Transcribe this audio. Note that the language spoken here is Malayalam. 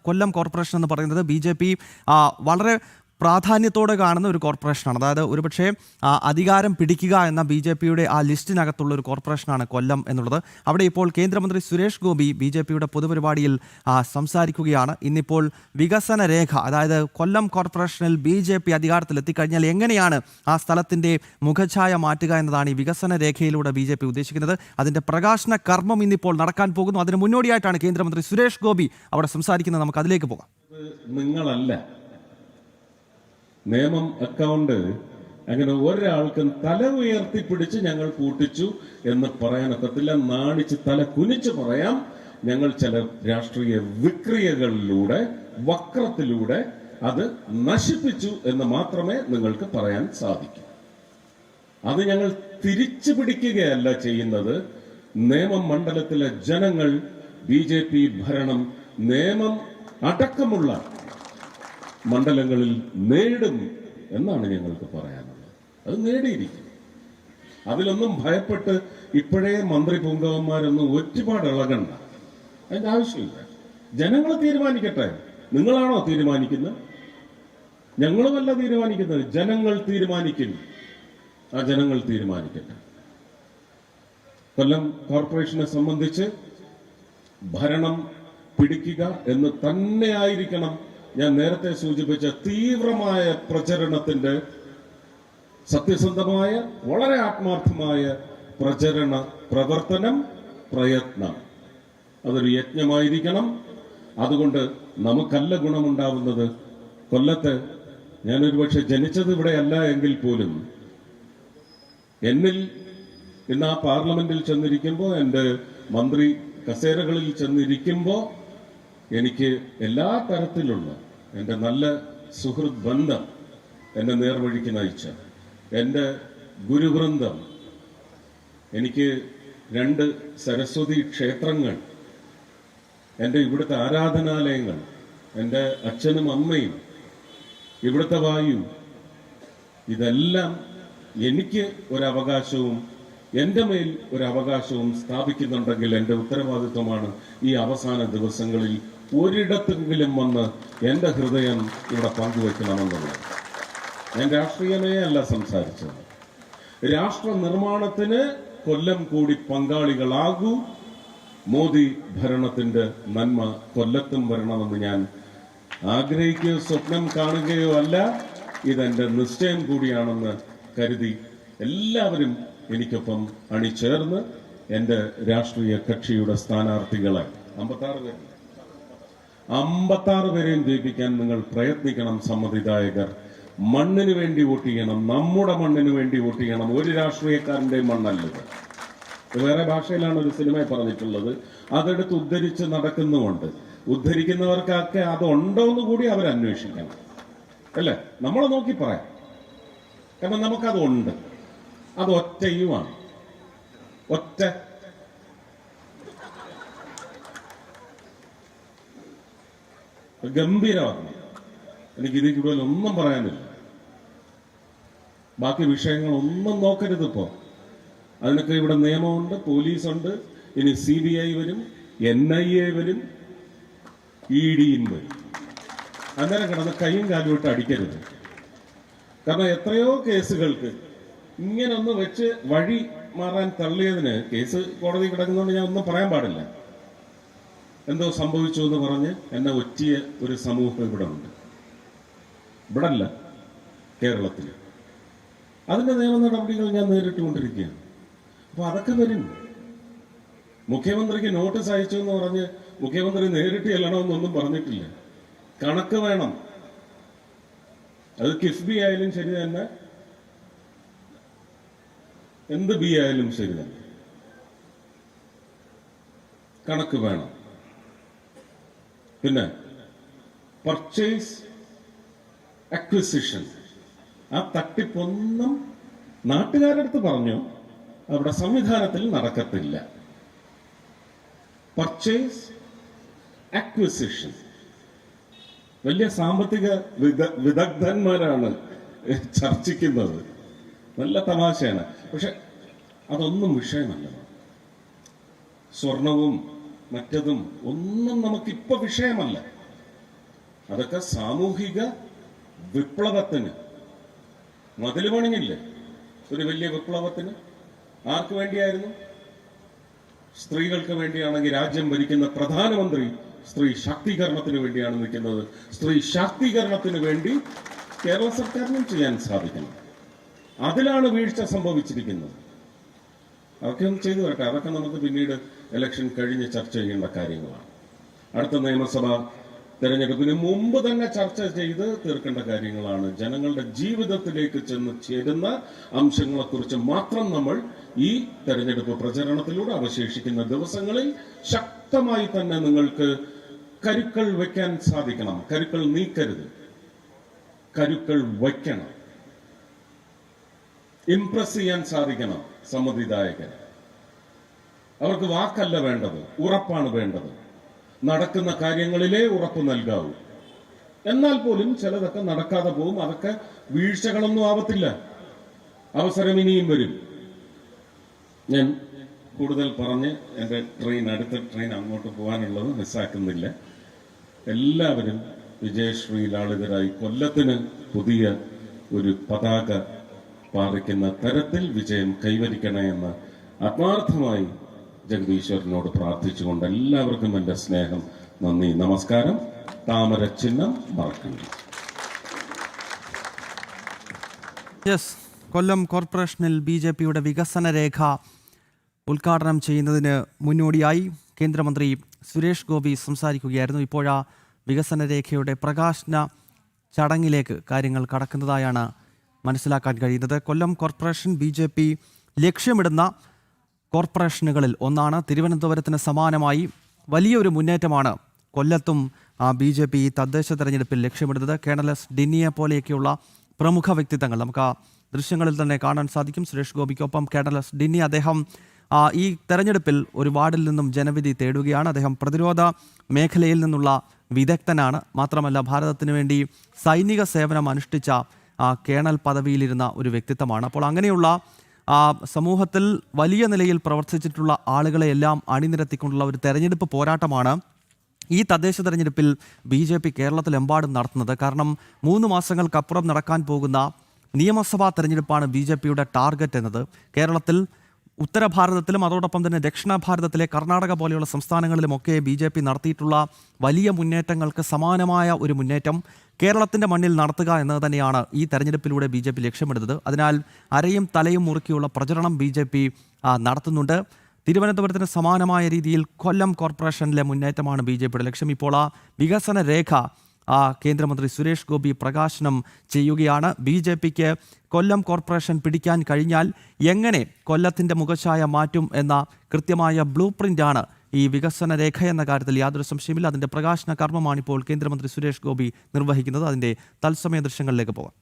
കൊല്ലം കോർപ്പറേഷൻ എന്ന് പറയുന്നത് BJP വളരെ പ്രാധാന്യത്തോടെ കാണുന്ന ഒരു കോർപ്പറേഷനാണ്. അതായത് ഒരുപക്ഷെ അധികാരം പിടിക്കുക എന്ന BJPയുടെ ആ ലിസ്റ്റിനകത്തുള്ള ഒരു കോർപ്പറേഷനാണ് കൊല്ലം എന്നുള്ളത്. അവിടെ ഇപ്പോൾ കേന്ദ്രമന്ത്രി സുരേഷ് ഗോപി BJPയുടെ പൊതുപരിപാടിയിൽ സംസാരിക്കുകയാണ്. ഇന്നിപ്പോൾ വികസന രേഖ, അതായത് കൊല്ലം കോർപ്പറേഷനിൽ BJP അധികാരത്തിൽ എത്തിക്കഴിഞ്ഞാൽ എങ്ങനെയാണ് ആ സ്ഥലത്തിൻ്റെ മുഖഛായ മാറ്റുക എന്നതാണ് ഈ വികസന രേഖയിലൂടെ BJP ഉദ്ദേശിക്കുന്നത്. അതിൻ്റെ പ്രകാശന കർമ്മം ഇന്നിപ്പോൾ നടക്കാൻ പോകുന്നു. അതിന് മുന്നോടിയായിട്ടാണ് കേന്ദ്രമന്ത്രി സുരേഷ് ഗോപി അവിടെ സംസാരിക്കുന്നത്. നമുക്ക് അതിലേക്ക് പോകാം. നിങ്ങളല്ല നിയമം അക്കൗണ്ട് അങ്ങനെ ഒരാൾക്കും തല ഉയർത്തിപ്പിടിച്ച് ഞങ്ങൾ കൂട്ടിച്ചു എന്ന് പറയാനൊക്കത്തില്ല. നാണിച്ച് തല കുനിച്ച് പറയാം, ഞങ്ങൾ ചില രാഷ്ട്രീയ വിക്രിയകളിലൂടെ വക്രത്തിലൂടെ അത് നശിപ്പിച്ചു എന്ന് മാത്രമേ നിങ്ങൾക്ക് പറയാൻ സാധിക്കൂ. അത് ഞങ്ങൾ തിരിച്ചു പിടിക്കുകയല്ല ചെയ്യുന്നത്. നേമം മണ്ഡലത്തിലെ ജനങ്ങൾ BJP ഭരണം നേമം അടക്കമുള്ള മണ്ഡലങ്ങളിൽ നേടും എന്നാണ് ഞങ്ങൾക്ക് പറയാനുള്ളത്. അത് നേടിയിരിക്കും. അതിലൊന്നും ഭയപ്പെട്ട് ഇപ്പോഴേ മന്ത്രി പുങ്കവന്മാരൊന്നും ഒരുപാട് ഇളകണ്ട. അതിന്റെ ആവശ്യമില്ല. ജനങ്ങൾ തീരുമാനിക്കട്ടെ. നിങ്ങളാണോ തീരുമാനിക്കുന്നത്? ഞങ്ങളുമല്ല തീരുമാനിക്കുന്നത്, ജനങ്ങൾ തീരുമാനിക്കും. ആ ജനങ്ങൾ തീരുമാനിക്കട്ടെ. കൊല്ലം കോർപ്പറേഷനെ സംബന്ധിച്ച് ഭരണം പിടിക്കുക എന്ന് തന്നെയായിരിക്കണം ഞാൻ നേരത്തെ സൂചിപ്പിച്ച തീവ്രമായ പ്രചരണത്തിന്റെ സത്യസന്ധമായ വളരെ ആത്മാർത്ഥമായ പ്രചരണ പ്രവർത്തനം പ്രയത്നം. അതൊരു യജ്ഞമായിരിക്കണം. അതുകൊണ്ട് നമുക്കല്ല ഗുണമുണ്ടാവുന്നത്. കൊല്ലത്ത് ഞാനൊരു പക്ഷെ ജനിച്ചത് ഇവിടെയല്ല എങ്കിൽ പോലും എന്നിൽ ഇന്ന് ആ പാർലമെന്റിൽ ചെന്നിരിക്കുമ്പോൾ, എൻ്റെ മന്ത്രി കസേരകളിൽ ചെന്നിരിക്കുമ്പോൾ എനിക്ക് എല്ലാ തരത്തിലുള്ള എൻ്റെ നല്ല സുഹൃത്ത് ബന്ധം എന്നെ നേർവഴിക്ക് നയിച്ച എൻ്റെ ഗുരുവൃന്ദം, എനിക്ക് 2 സരസ്വതി ക്ഷേത്രങ്ങൾ, എൻ്റെ ഇവിടുത്തെ ആരാധനാലയങ്ങൾ, എൻ്റെ അച്ഛനും അമ്മയും, ഇവിടുത്തെ വായു, ഇതെല്ലാം എനിക്ക് ഒരവകാശവും എൻ്റെ മേൽ ഒരവകാശവും സ്ഥാപിക്കുന്നുണ്ടെങ്കിൽ എൻ്റെ ഉത്തരവാദിത്വമാണ് ഈ അവസാന ദിവസങ്ങളിൽ ഒരിടത്തെങ്കിലും വന്ന് എൻ്റെ ഹൃദയം ഇവിടെ പങ്കുവെക്കണമെന്നുള്ളത്. ഞാൻ രാഷ്ട്രീയമേ അല്ല സംസാരിച്ചത്. രാഷ്ട്ര നിർമ്മാണത്തിന് കൊല്ലം കൂടി പങ്കാളികളാകൂ. മോദി ഭരണത്തിന്റെ നന്മ കൊല്ലത്തും വരണമെന്ന് ഞാൻ ആഗ്രഹിക്കുകയോ സ്വപ്നം കാണുകയോ അല്ല. ഇതെന്റെ നിശ്ചയം കൂടിയാണെന്ന് കരുതി എല്ലാവരും എനിക്കൊപ്പം അണിചേർന്ന് എൻ്റെ രാഷ്ട്രീയ കക്ഷിയുടെ സ്ഥാനാർത്ഥികളെ 56 പേരെയും ജയിപ്പിക്കാൻ നിങ്ങൾ പ്രയത്നിക്കണം. സമ്മതിദായകർ, മണ്ണിന് വേണ്ടി വോട്ട് ചെയ്യണം. നമ്മുടെ മണ്ണിന് വേണ്ടി വോട്ട് ചെയ്യണം. ഒരു രാഷ്ട്രീയക്കാരന്റെ മണ്ണല്ലത്. വേറെ ഭാഷയിലാണ് ഒരു സിനിമ പറഞ്ഞിട്ടുള്ളത്. അതെടുത്ത് ഉദ്ധരിച്ച് നടക്കുന്നുമുണ്ട്. ഉദ്ധരിക്കുന്നവർക്കൊക്കെ അതുണ്ടോ എന്ന് കൂടി അവർ അന്വേഷിക്കണം, അല്ലേ? നമ്മളെ നോക്കി പറയാം. കാരണം നമുക്കതുണ്ട്. അത് ഒറ്റയുമാണ്. ഒറ്റ ഗംഭീരമാണ്. എനിക്ക് ഇതിൽ കൂടുതൽ ഒന്നും പറയാനില്ല. ബാക്കി വിഷയങ്ങളൊന്നും നോക്കരുത്. ഇപ്പോ അതിനൊക്കെ ഇവിടെ നിയമമുണ്ട്, പോലീസുണ്ട്. ഇനി CBI വരും, NIA വരും, EDയും വരും. അന്നേരം കിടന്ന് കൈയും കാലും ഇട്ട് അടിക്കരുത്. കാരണം എത്രയോ കേസുകൾക്ക് ഇങ്ങനെ ഒന്ന് വെച്ച് വഴി മാറാൻ തള്ളിയതിന് കേസ് കോടതി കിടക്കുന്നതുകൊണ്ട് ഞാൻ ഒന്നും പറയാൻ പാടില്ല. എന്തോ സംഭവിച്ചു എന്ന് പറഞ്ഞ് എന്നെ ഒറ്റിയ ഒരു സമൂഹം ഇവിടെ ഉണ്ട്. ഇവിടെ അല്ല, കേരളത്തിൽ. അതിന്റെ നിയമ നടപടികൾ ഞാൻ നേരിട്ടുകൊണ്ടിരിക്കുകയാണ്. അപ്പൊ അതൊക്കെ വരും. മുഖ്യമന്ത്രിക്ക് നോട്ടീസ് അയച്ചു എന്ന് പറഞ്ഞ് മുഖ്യമന്ത്രി നേരിട്ട് ചെല്ലണമെന്നൊന്നും പറഞ്ഞിട്ടില്ല. കണക്ക് വേണം. അത് കിഫ്ബി ആയാലും ശരി തന്നെ, എന്ത് ബി ആയാലും ശരി തന്നെ, കണക്ക് വേണം. പിന്നെ പർച്ചേസ് അക്വിസിഷൻ, ആ തട്ടിപ്പൊന്നും നാട്ടുകാരടുത്ത് പറഞ്ഞു അവിടെ സംവിധാനത്തിൽ നടക്കത്തില്ല. പർച്ചേസ് അക്വിസിഷൻ വലിയ സാമ്പത്തിക വിദഗ്ധന്മാരാണ് ചർച്ചിക്കുന്നത്. നല്ല തമാശയാണ്. പക്ഷെ അതൊന്നും വിഷയമല്ല. സ്വർണവും മറ്റതും ഒന്നും നമുക്കിപ്പോ വിഷയമല്ല. അതൊക്കെ സാമൂഹിക വിപ്ലവത്തിന്, മതിൽ പണിഞ്ഞില്ലേ ഒരു വലിയ വിപ്ലവത്തിന്? ആർക്ക് വേണ്ടിയായിരുന്നു? സ്ത്രീകൾക്ക് വേണ്ടിയാണെങ്കിൽ രാജ്യം ഭരിക്കുന്ന പ്രധാനമന്ത്രി സ്ത്രീ ശാക്തീകരണത്തിന് വേണ്ടിയാണ് നിൽക്കുന്നത്. സ്ത്രീ ശാക്തീകരണത്തിന് വേണ്ടി കേരള സർക്കാരിനും ചെയ്യാൻ സാധിക്കണം. അതിലാണ് വീഴ്ച സംഭവിച്ചിരിക്കുന്നത്. അതൊക്കെ ഒന്ന് ചെയ്തു വരട്ടെ. അതൊക്കെ നമുക്ക് പിന്നീട് ഇലക്ഷൻ കഴിഞ്ഞ് ചർച്ച ചെയ്യേണ്ട കാര്യങ്ങളാണ്. അടുത്ത നിയമസഭാ തെരഞ്ഞെടുപ്പിന് മുമ്പ് തന്നെ ചർച്ച ചെയ്ത് തീർക്കേണ്ട കാര്യങ്ങളാണ്. ജനങ്ങളുടെ ജീവിതത്തിലേക്ക് ചെന്ന് ചേരുന്ന അംശങ്ങളെക്കുറിച്ച് മാത്രം നമ്മൾ ഈ തെരഞ്ഞെടുപ്പ് പ്രചരണത്തിലൂടെ അവശേഷിക്കുന്ന ദിവസങ്ങളിൽ ശക്തമായി തന്നെ നിങ്ങൾക്ക് കരുക്കൾ വയ്ക്കാൻ സാധിക്കണം. കരുക്കൾ നീക്കരുത്, കരുക്കൾ വയ്ക്കണം. ഇംപ്രസ് ചെയ്യാൻ സാധിക്കണം സമ്മതിദായകരെ. അവർക്ക് വാക്കല്ല വേണ്ടത്, ഉറപ്പാണ് വേണ്ടത്. നടക്കുന്ന കാര്യങ്ങളിലേ ഉറപ്പ് നൽകാവൂ. എന്നാൽ പോലും ചിലതൊക്കെ നടക്കാതെ പോകും. അതൊക്കെ വീഴ്ചകളൊന്നും ആവത്തില്ല. അവസരം ഇനിയും വരും. ഞാൻ കൂടുതൽ പറഞ്ഞ് എൻ്റെ അടുത്ത ട്രെയിൻ അങ്ങോട്ട് പോകാനുള്ളത് മിസ്സാക്കുന്നില്ല. എല്ലാവരും വിജയശ്രീ ലാളിതരായി കൊല്ലത്തിന് പുതിയ ഒരു പതാക പാറിക്കുന്ന തരത്തിൽ വിജയം കൈവരിക്കണേ എന്ന് ആത്മാർത്ഥമായി ജഗദീശ്വരനോട് പ്രാർത്ഥിച്ചുകൊണ്ട് എല്ലാവർക്കും എൻ്റെ സ്നേഹം, നന്ദി, നമസ്കാരം. താമര ചിഹ്നം മറക്കണ്ട. കൊല്ലം കോർപ്പറേഷനിൽ BJPയുടെ വികസന രേഖ ഉദ്ഘാടനം ചെയ്യുന്നതിന് മുന്നോടിയായി കേന്ദ്രമന്ത്രി സുരേഷ് ഗോപി സംസാരിക്കുകയായിരുന്നു. ഇപ്പോഴാ വികസന രേഖയുടെ പ്രകാശന ചടങ്ങിലേക്ക് കാര്യങ്ങൾ കടക്കുന്നതായാണ് മനസ്സിലാക്കാൻ കഴിയുന്നത്. കൊല്ലം കോർപ്പറേഷൻ BJP ലക്ഷ്യമിടുന്ന കോർപ്പറേഷനുകളിൽ ഒന്നാണ്. തിരുവനന്തപുരത്തിന് സമാനമായി വലിയൊരു മുന്നേറ്റമാണ് കൊല്ലത്തും BJP തദ്ദേശ തെരഞ്ഞെടുപ്പിൽ ലക്ഷ്യമിടുന്നത്. കേണൽ എസ് ഡിന്നിയെ പോലെയൊക്കെയുള്ള പ്രമുഖ വ്യക്തിത്വങ്ങൾ നമുക്ക് ആ ദൃശ്യങ്ങളിൽ തന്നെ കാണാൻ സാധിക്കും. സുരേഷ് ഗോപിക്കൊപ്പം കേണൽ എസ് ഡിന്നി, അദ്ദേഹം ഈ തെരഞ്ഞെടുപ്പിൽ ഒരു വാർഡിൽ നിന്നും ജനവിധി തേടുകയാണ്. അദ്ദേഹം പ്രതിരോധ മേഖലയിൽ നിന്നുള്ള വിദഗ്ധനാണ്. മാത്രമല്ല ഭാരതത്തിന് വേണ്ടി സൈനിക സേവനം അനുഷ്ഠിച്ച കേണൽ പദവിയിലിരുന്ന ഒരു വ്യക്തിത്വമാണ്. അപ്പോൾ അങ്ങനെയുള്ള സമൂഹത്തിൽ വലിയ നിലയിൽ പ്രവർത്തിച്ചിട്ടുള്ള ആളുകളെയെല്ലാം അണിനിരത്തിക്കൊണ്ടുള്ള ഒരു തെരഞ്ഞെടുപ്പ് പോരാട്ടമാണ് ഈ തദ്ദേശ തെരഞ്ഞെടുപ്പിൽ BJP കേരളത്തിലെമ്പാടും നടത്തുന്നത്. കാരണം 3 മാസങ്ങൾക്കപ്പുറം നടക്കാൻ പോകുന്ന നിയമസഭാ തെരഞ്ഞെടുപ്പാണ് BJPയുടെ ടാർഗറ്റ് എന്നത്. കേരളത്തിൽ ഉത്തര ഭാരതത്തിലും അതോടൊപ്പം തന്നെ ദക്ഷിണ ഭാരതത്തിലെ കർണാടക പോലെയുള്ള സംസ്ഥാനങ്ങളിലുമൊക്കെ BJP നടത്തിയിട്ടുള്ള വലിയ മുന്നേറ്റങ്ങൾക്ക് സമാനമായ ഒരു മുന്നേറ്റം കേരളത്തിൻ്റെ മണ്ണിൽ നടത്തുക എന്നത് തന്നെയാണ് ഈ തെരഞ്ഞെടുപ്പിലൂടെ BJP ലക്ഷ്യമിടുന്നത്. അതിനാൽ അരയും തലയും മുറുക്കിയുള്ള പ്രചരണം BJP നടത്തുന്നുണ്ട്. തിരുവനന്തപുരത്തിന് സമാനമായ രീതിയിൽ കൊല്ലം കോർപ്പറേഷനിലെ മുന്നേറ്റമാണ് BJPയുടെ ലക്ഷ്യം. ഇപ്പോൾ ആ വികസന രേഖ കേന്ദ്രമന്ത്രി സുരേഷ് ഗോപി പ്രകാശനം ചെയ്യുകയാണ്. BJPക്ക് കൊല്ലം കോർപ്പറേഷൻ പിടിക്കാൻ കഴിഞ്ഞാൽ എങ്ങനെ കൊല്ലത്തിൻ്റെ മുഖഛായ മാറ്റും എന്ന കൃത്യമായ ബ്ലൂ പ്രിൻ്റാണ് ഈ വികസന രേഖ എന്ന കാര്യത്തിൽ യാതൊരു സംശയമില്ല. അതിൻ്റെ പ്രകാശന കർമ്മമാണിപ്പോൾ കേന്ദ്രമന്ത്രി സുരേഷ് ഗോപി നിർവഹിക്കുന്നത്. അതിൻ്റെ തത്സമയ ദൃശ്യങ്ങളിലേക്ക് പോകാം.